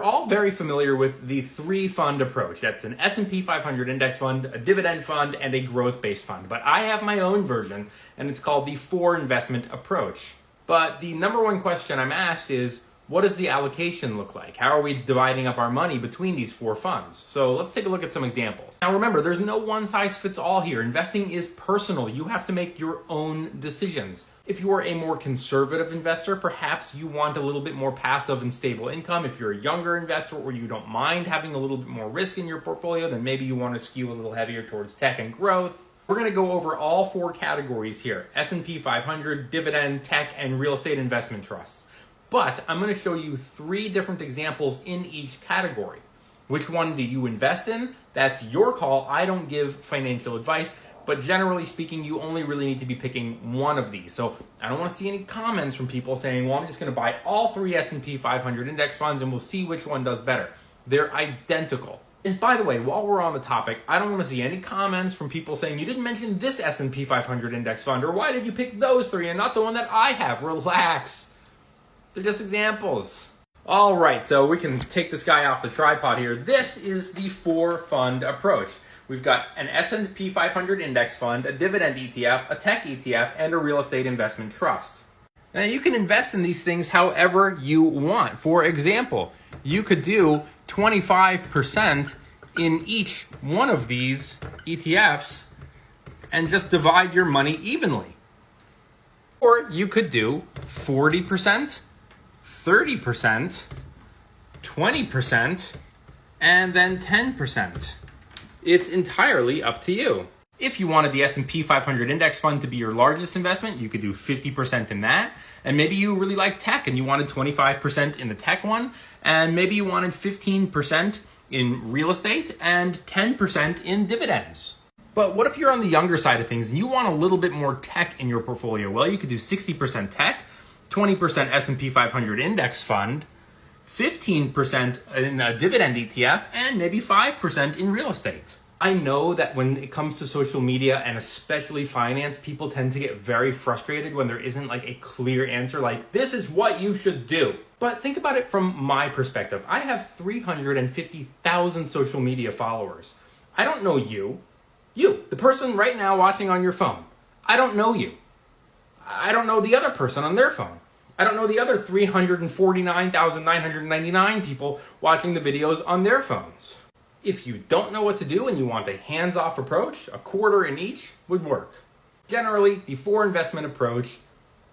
all very familiar with the three-fund approach. That's an S&P 500 index fund, a dividend fund, and a growth-based fund. But I have my own version, and it's called the four-investment approach. But the number one question I'm asked is, what does the allocation look like? How are we dividing up our money between these four funds? So let's take a look at some examples. Now remember, there's no one-size-fits-all here. Investing is personal. You have to make your own decisions. If you are a more conservative investor, perhaps you want a little bit more passive and stable income. If you're a younger investor or you don't mind having a little bit more risk in your portfolio, then maybe you want to skew a little heavier towards tech and growth. We're going to go over all four categories here: S&P 500, dividend, tech, and real estate investment trusts. But I'm going to show you three different examples in each category. Which one do you invest in? That's your call. I don't give financial advice, but generally speaking, you only really need to be picking one of these. So I don't want to see any comments from people saying, well, I'm just going to buy all three S&P 500 index funds and we'll see which one does better. They're identical. And by the way, while we're on the topic, I don't want to see any comments from people saying, you didn't mention this S&P 500 index fund, or why did you pick those three and not the one that I have? Relax. They're just examples. All right, so we can take this guy off the tripod here. This is the four-fund approach. We've got an S&P 500 index fund, a dividend ETF, a tech ETF, and a real estate investment trust. Now, you can invest in these things however you want. For example, you could do 25% in each one of these ETFs and just divide your money evenly. Or you could do 40%, 30%, 20%, and then 10%. It's entirely up to you. If you wanted the S&P 500 index fund to be your largest investment, you could do 50% in that. And maybe you really like tech and you wanted 25% in the tech one. And maybe you wanted 15% in real estate and 10% in dividends. But what if you're on the younger side of things and you want a little bit more tech in your portfolio? Well, you could do 60% tech, 20% S&P 500 index fund, 15% in a dividend ETF, and maybe 5% in real estate. I know that when it comes to social media and especially finance, people tend to get very frustrated when there isn't like a clear answer, like this is what you should do. But think about it from my perspective. I have 350,000 social media followers. I don't know you. You, the person right now watching on your phone. I don't know you. I don't know the other person on their phone. I don't know the other 349,999 people watching the videos on their phones. If you don't know what to do and you want a hands-off approach, a quarter in each would work. Generally, the four-investment approach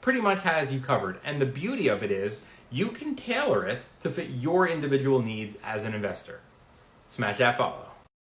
pretty much has you covered. And the beauty of it is you can tailor it to fit your individual needs as an investor. Smash that follow.